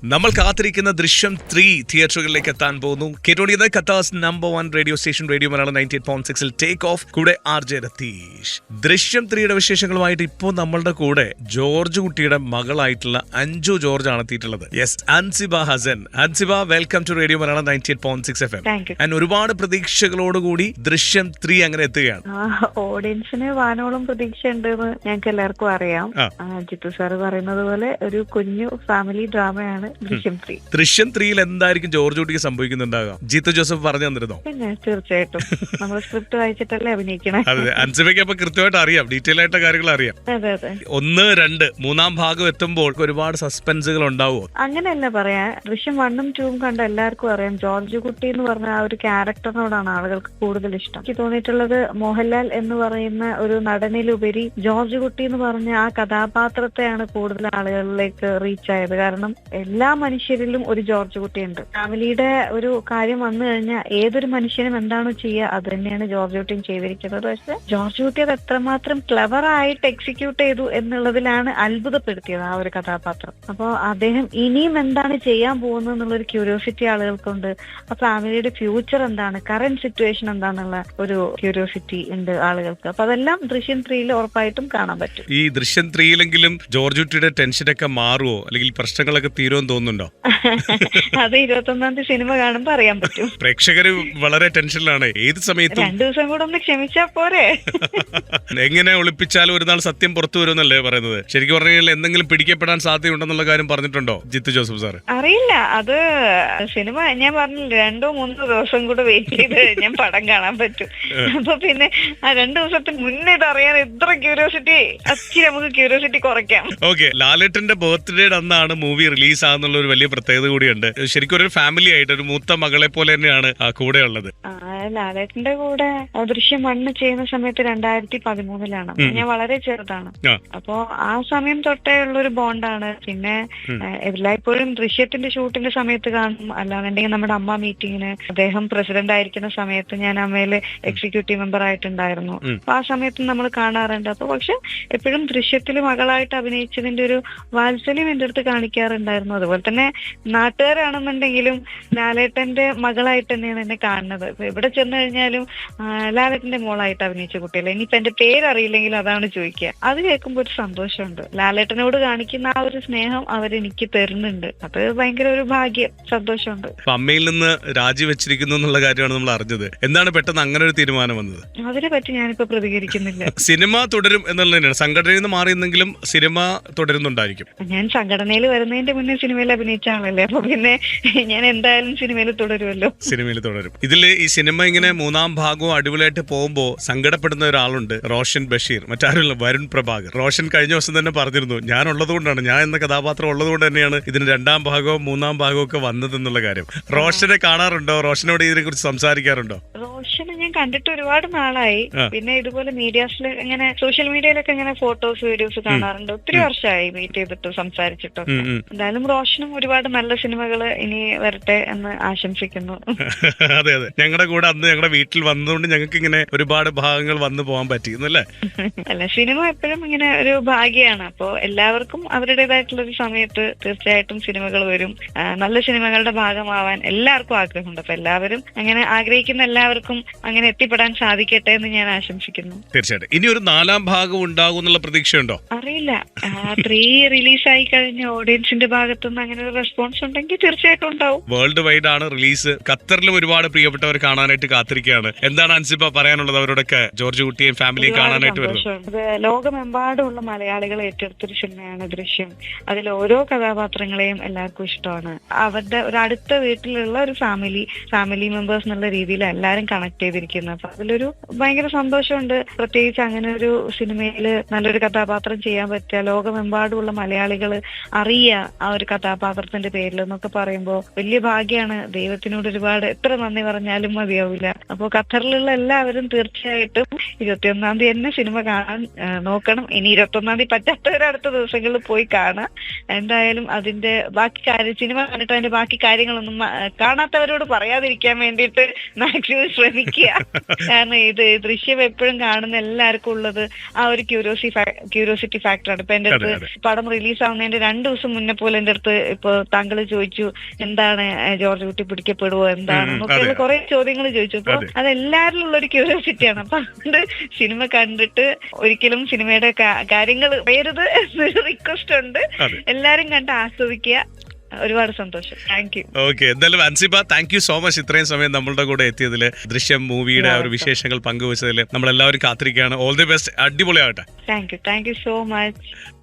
നമ്മൾ കാത്തിരിക്കുന്ന ദൃശ്യം 3 തിയേറ്ററുകളിലേക്ക് എത്താൻ പോകുന്നു. കേട്ടോണ്ടിരുന്നത് ഖത്താസ് number 1 radio station radio Malayalam 98.6 take off. കൂടെ RJ രതീഷ്. ദൃശ്യം 3യുടെ വിശേഷങ്ങളുമായിട്ട് ഇപ്പോൾ നമ്മളുടെ കൂടെ ജോർജ് കുട്ടിയുടെ മകളായിട്ടുള്ള അഞ്ജു ജോർജ് ആണ് എത്തിയിട്ടുള്ളത്. Yes, Ansiba Hasan. Ansiba, welcome to radio Malayalam 98.6 FM. And ഒരുപാട് പ്രതീക്ഷകളോടുകൂടി ദൃശ്യം 3 അങ്ങനെ എത്തുകയാണ്. ഓഡിയൻസിന് വാനോളം പ്രതീക്ഷ ഉണ്ടെന്ന് ഞങ്ങൾക്ക് എല്ലാവർക്കും അറിയാം. ജിത്തു സാറ് പറയുന്നത് പോലെ ഒരു കുഞ്ഞു ഫാമിലി ഡ്രാമയാണ് ദൃശ്യം 3യിൽ എന്തായിരിക്കും ജോർജ് കുട്ടിക്ക് സംഭവിക്കുന്നുണ്ടാകാം? ജിത്തു ജോസഫ് പറഞ്ഞു തന്നിരുന്നോ? പിന്നെ തീർച്ചയായിട്ടും നമ്മൾ സ്ക്രിപ്റ്റ് വായിച്ചിട്ടല്ലേ അഭിനയിക്കണേ. അതെ, അൻസിബയ്ക്ക് അപ്പൊ കൃത്യമായിട്ട് അറിയാം, ഡീറ്റെയിൽ ആയിട്ട് കാര്യങ്ങൾ അറിയാം. അതെ അതെ. 1, 2 മൂന്നാം ഭാഗം എത്തുമ്പോൾ ഒരുപാട് സസ്പെൻസുകൾ ഉണ്ടാവുമോ? അങ്ങനെയല്ല പറയാ. ദൃശ്യം 1ഉം 2ഉം കണ്ട എല്ലാവർക്കും അറിയാം ജോർജ് കുട്ടി എന്ന് പറഞ്ഞ ആ ഒരു ക്യാരക്ടറിനോടാണ് ആളുകൾക്ക് കൂടുതൽ ഇഷ്ടം. എനിക്ക് തോന്നിയിട്ടുള്ളത് മോഹൻലാൽ എന്ന് പറയുന്ന ഒരു നടനിലുപരി ജോർജ് കുട്ടി എന്ന് പറഞ്ഞ ആ കഥാപാത്രത്തെയാണ് കൂടുതൽ ആളുകളിലേക്ക് റീച്ച് ആയത്. കാരണം എല്ലാ മനുഷ്യരിലും ഒരു ജോർജ് കുട്ടിയുണ്ട്. ഫാമിലിയുടെ ഒരു കാര്യം വന്നു കഴിഞ്ഞാൽ ഏതൊരു മനുഷ്യനും എന്താണോ ചെയ്യുക അത് തന്നെയാണ് ജോർജ് കുട്ടിയും ചെയ്തിരിക്കുന്നത്. പക്ഷെ ജോർജ് കുട്ടി അത് എത്രമാത്രം ക്ലെവർ ആയിട്ട് എക്സിക്യൂട്ട് ചെയ്തു എന്നുള്ളതിലാണ് അത്ഭുതപ്പെടുത്തിയത് ആ ഒരു കഥാപാത്രം. അപ്പോൾ അദ്ദേഹം ഇനിയും എന്താണ് ചെയ്യാൻ പോകുന്നത് എന്നുള്ളൊരു ക്യൂരിയോസിറ്റി ആളുകൾക്കുണ്ട്. ആ ഫാമിലിയുടെ ഫ്യൂച്ചർ എന്താണ്, കറന്റ് സിറ്റുവേഷൻ എന്താണെന്നുള്ള ഒരു ക്യൂരിയോസിറ്റി ഉണ്ട് ആളുകൾക്ക്. അപ്പൊ അതെല്ലാം ദൃശ്യം 3യിൽ ഉറപ്പായിട്ടും കാണാൻ പറ്റും. ഈ ദൃശ്യം 3യിലെങ്കിലും ജോർജ് കുട്ടിയുടെ ടെൻഷനൊക്കെ മാറുമോ, അല്ലെങ്കിൽ പ്രശ്നങ്ങളൊക്കെ തീരുമെന്ന് തോന്നുന്നുണ്ടോ? അത് 21-ാം തീയതി സിനിമ കാണുമ്പോ അറിയാൻ പറ്റും. പ്രേക്ഷകര് വളരെ ടെൻഷനിലാണ് ഏത് സമയത്തും. 2 ദിവസം കൂടെ ഒന്ന് ക്ഷമിച്ചാ പോരെ. എങ്ങനെ ഒളിപ്പിച്ചാലും ഒരു നാൾ സത്യം പുറത്തു വരുമെന്നല്ലേ പറയുന്നത്? ശരിക്കും പറഞ്ഞു കഴിഞ്ഞാൽ എന്തെങ്കിലും പിടിക്കപ്പെടാൻ സാധ്യതയുണ്ടെന്നുള്ള കാര്യം പറഞ്ഞിട്ടുണ്ടോ ജിത്തു ജോസഫ് സാർ? അറിയില്ല. അത് സിനിമ ഞാൻ പറഞ്ഞില്ല 2-3 ദിവസം കൂടെ വെയിറ്റ് ചെയ്ത് ഞാൻ പടം കാണാൻ പറ്റും. അപ്പൊ പിന്നെ ആ 2 ദിവസത്തിന് മുന്നേ ഇത് അറിയാൻ എത്ര ക്യൂരിയോസിറ്റി, അച്ഛൻ നമുക്ക് ക്യൂരിയോസിറ്റി കുറയ്ക്കാം. ഓക്കെ, ലാലേട്ടന്റെ ബർത്ത്ഡേയുടെ അന്നാണ് മൂവി റിലീസ് ആകുന്നുള്ള ഒരു വലിയ പ്രത്യേകത കൂടിയുണ്ട്. ശരിക്കും ഒരു ഫാമിലി ആയിട്ട് ഒരു മൂത്ത മകളെ പോലെ തന്നെയാണ് കൂടെ ഉള്ളത്. ലാലേട്ടന്റെ കൂടെ ദൃശ്യം 1 ചെയ്യുന്ന സമയത്ത് 2013-ലാണ്. ഞാൻ വളരെ ചെറുതാണ്. അപ്പോ ആ സമയം തൊട്ടേ ഉള്ളൊരു ബോണ്ടാണ്. പിന്നെ എല്ലായ്പ്പോഴും ദൃശ്യത്തിന്റെ ഷൂട്ടിന്റെ സമയത്ത് കാണും, അല്ലാന്നുണ്ടെങ്കിൽ നമ്മുടെ അമ്മ മീറ്റിങ്ങിന് അദ്ദേഹം പ്രസിഡന്റ് ആയിരിക്കുന്ന സമയത്ത് ഞാൻ അമ്മയില് എക്സിക്യൂട്ടീവ് മെമ്പർ ആയിട്ടുണ്ടായിരുന്നു. അപ്പൊ ആ സമയത്ത് നമ്മൾ കാണാറുണ്ട്. അപ്പൊ പക്ഷെ എപ്പോഴും ദൃശ്യത്തിൽ മകളായിട്ട് അഭിനയിച്ചതിന്റെ ഒരു വാത്സല്യം എന്റെ അടുത്ത് കാണിക്കാറുണ്ടായിരുന്നു. അതുപോലെ തന്നെ നാട്ടുകാരാണെന്നുണ്ടെങ്കിലും ലാലേട്ടന്റെ മകളായിട്ട് തന്നെയാണ് എന്നെ കാണുന്നത്. ഇവിടെ ചെന്ന് കഴിഞ്ഞാലും ലാലേട്ടന്റെ മോളായിട്ട് അഭിനയിച്ച കുട്ടിയല്ലേ, ഇനിയിപ്പോ എന്റെ പേരറിയില്ലെങ്കിലും അതാണ് ചോദിക്കുക. അത് കേൾക്കുമ്പോൾ ഒരു സന്തോഷമുണ്ട്. ലാലേട്ടനോട് കാണിക്കുന്ന ആ ഒരു സ്നേഹം അവരെനിക്ക് തരുന്നുണ്ട്. അത് ഭയങ്കര ഒരു ഭാഗ്യം, സന്തോഷമുണ്ട്. അമ്മയിൽ നിന്ന് രാജിവെച്ചിരിക്കുന്നു എന്നുള്ള കാര്യമാണ് നമ്മൾ അറിഞ്ഞത്. എന്താണ് പെട്ടെന്ന് അങ്ങനെ ഒരു തീരുമാനം വന്നത്? അതിനെ പറ്റി ഞാനിപ്പോ പ്രതികരിക്കുന്നില്ല. സിനിമ തുടരും എന്നുള്ളത് തന്നെയാണ്. സംഘടനയിൽ നിന്ന് മാറിയെന്നെങ്കിലും സിനിമ തുടരുന്നുണ്ടായിരിക്കും. ഞാൻ സംഘടനയിൽ വരുന്നതിന്റെ മുന്നേ സിനിമയിൽ അഭിനയിച്ച ആളല്ലേ, അപ്പൊ പിന്നെ ഞാൻ എന്തായാലും സിനിമയിൽ തുടരുമല്ലോ. സിനിമയിൽ തുടരും. ഇതില് ഈ സിനിമ ഇങ്ങനെ മൂന്നാം ഭാഗവും അടിപൊളിയായിട്ട് പോകുമ്പോ സങ്കടപ്പെടുന്ന ഒരാളുണ്ട്, റോഷൻ ബഷീർ. മറ്റാരുമില്ല, വരുൺ പ്രഭാകർ. റോഷൻ കഴിഞ്ഞ ദിവസം തന്നെ പറഞ്ഞിരുന്നു, ഞാൻ ഉള്ളതുകൊണ്ടാണ്, ഞാൻ എന്ന കഥാപാത്രം ഉള്ളതുകൊണ്ട് തന്നെയാണ് ഇതിന് 2ാം ഭാഗവും 3ാം ഭാഗവും ഒക്കെ വന്നതെന്നുള്ള കാര്യം. റോഷനെ കാണാറുണ്ടോ? റോഷനോട് ഇതിനെ കുറിച്ച് സംസാരിക്കാറുണ്ടോ? റോഷനെ ഞാൻ കണ്ടിട്ട് ഒരുപാട് നാളായി. പിന്നെ ഇതുപോലെ മീഡിയാസിൽ ഇങ്ങനെ സോഷ്യൽ മീഡിയയിലൊക്കെ ഇങ്ങനെ ഫോട്ടോസ് വീഡിയോസ് കാണാറുണ്ട്. ഒത്തിരി വർഷമായി മീറ്റ് ചെയ്തിട്ടും സംസാരിച്ചിട്ടും. എന്തായാലും റോഷനും ഒരുപാട് നല്ല സിനിമകൾ ഇനി വരട്ടെ എന്ന് ആശംസിക്കുന്നു. അതെ അതെ, ഞങ്ങളുടെ കൂടെ അന്ന് ഞങ്ങളുടെ വീട്ടിൽ വന്നതുകൊണ്ട് ഞങ്ങൾക്ക് ഇങ്ങനെ ഒരുപാട് ഭാഗങ്ങൾ വന്നു പോകാൻ പറ്റിയെന്നല്ലേ? അല്ല, സിനിമ എപ്പോഴും ഇങ്ങനെ ഒരു ഭാഗ്യമാണ്. അപ്പോ എല്ലാവർക്കും അവരുടേതായിട്ടുള്ള ഒരു സമയത്ത് തീർച്ചയായിട്ടും സിനിമകൾ വരും. നല്ല സിനിമകളുടെ ഭാഗമാവാൻ എല്ലാവർക്കും ആഗ്രഹമുണ്ട്. അപ്പൊ എല്ലാവരും അങ്ങനെ ആഗ്രഹിക്കുന്ന എല്ലാവർക്കും അങ്ങനെ എത്തിപ്പെടാൻ സാധിക്കട്ടെ എന്ന് ഞാൻ ആശംസിക്കുന്നു. തീർച്ചയായിട്ടും. ഇനി ഒരു 4ാം ഭാഗം ഉണ്ടാകും എന്നുള്ള പ്രതീക്ഷയുണ്ടോ? അറിയില്ല. 3 റിലീസായി കഴിഞ്ഞ ഓഡിയൻസിന്റെ ഭാഗത്തുനിന്ന് അങ്ങനെ ഒരു റെസ്പോൺസ് ഉണ്ടെങ്കിൽ തീർച്ചയായിട്ടും ഉണ്ടാവും. വേൾഡ് വൈഡ് ആണ് റിലീസ്. ഖത്തറിലും ഒരുപാട് പ്രിയപ്പെട്ടവർ കാണാനായിട്ട് കാത്തിരിക്കുകയാണ്. എന്താണ് അൻസിബ പറയാനുള്ളത് അവരോടൊക്കെ? ജോർജ് കുട്ടിയും ഫാമിലിയും കാണാനായിട്ട് വരുന്നത് ലോകമെമ്പാടുമുള്ള മലയാളികൾ ഏറ്റെടുത്തൊരു സിനിമയാണ് ദൃശ്യം. അതിൽ ഓരോ കഥാപാത്രങ്ങളെയും എല്ലാവർക്കും ഇഷ്ടമാണ്. അവരുടെ ഒരു അടുത്ത വീട്ടിലുള്ള ഒരു ഫാമിലി മെമ്പേഴ്സ് എന്നുള്ള രീതിയിൽ എല്ലാവരും കണക്ട് ചെയ്തിരിക്കുന്നത്. അപ്പൊ അതിലൊരു ഭയങ്കര സന്തോഷമുണ്ട്. പ്രത്യേകിച്ച് അങ്ങനെ ഒരു സിനിമയിൽ നല്ലൊരു കഥാപാത്രം ചെയ്യാൻ പറ്റുക, ലോകമെമ്പാടുമുള്ള മലയാളികൾ അറിയുക ആ ഒരു കഥാപാത്രത്തിന്റെ പേരിൽ എന്നൊക്കെ പറയുമ്പോൾ വലിയ ഭാഗ്യമാണ്. ദൈവത്തിനോട് ഒരുപാട് എത്ര നന്ദി പറഞ്ഞാലും മതിയാവില്ല. അപ്പോൾ ഖത്തറിലുള്ള എല്ലാവരും തീർച്ചയായിട്ടും 21-ാം തീയതി തന്നെ സിനിമ കാണാൻ നോക്കണം. ഇനി 21-ാം തീയതി പറ്റാത്തവർ അടുത്ത ദിവസങ്ങളിൽ പോയി കാണാം. എന്തായാലും അതിന്റെ ബാക്കി സിനിമ കണ്ടിട്ട് അതിന്റെ ബാക്കി കാര്യങ്ങളൊന്നും കാണാത്തവരോട് പറയാതിരിക്കാൻ വേണ്ടിയിട്ട് മാക്സിമം ശ്രമിക്കുക. കാരണം ഇത് ദൃശ്യം എപ്പോഴും കാണുന്ന എല്ലാവർക്കും ഉള്ളത് ആ ഒരു ക്യൂരിയോസിറ്റി ഫാക്ടറാണ്. ഇപ്പൊ എന്റെ അടുത്ത് പടം റിലീസ് ആവുന്നതിന്റെ 2 ദിവസം മുന്നേ പോലെ എന്റെ അടുത്ത് ഇപ്പൊ താങ്കൾ ചോദിച്ചു എന്താണ് ജോർജ് കുട്ടി പിടിക്കപ്പെടുവോ എന്താണെന്നൊക്കെയുള്ള കുറെ ചോദ്യങ്ങൾ ചോദിച്ചു. അപ്പൊ അതെല്ലാവരിലും ഉള്ള ഒരു ക്യൂരിയോസിറ്റിയാണ്. അപ്പൊ അതുകൊണ്ട് സിനിമ കണ്ടിട്ട് ഒരിക്കലും സിനിമയുടെ കാര്യങ്ങൾ പറയരുത് എന്നൊരു റിക്വസ്റ്റ് ഉണ്ട്. എല്ലാരും കണ്ട് ആസ്വദിക്കുക. ഒരുപാട് സന്തോഷം. Thank you. ഓക്കെ, എന്തായാലും Ansiba thank you so much ഇത്രയും സമയം നമ്മളുടെ കൂടെ എത്തിയതില്, ദൃശ്യം മൂവിയുടെ ഒരു വിശേഷങ്ങൾ പങ്കുവച്ചതിൽ നമ്മളെല്ലാവരും കാത്തിരിക്കുകയാണ്. ഓൾ ദി ബെസ്റ്റ്, അടിപൊളിയാവട്ടെ. Thank you so much.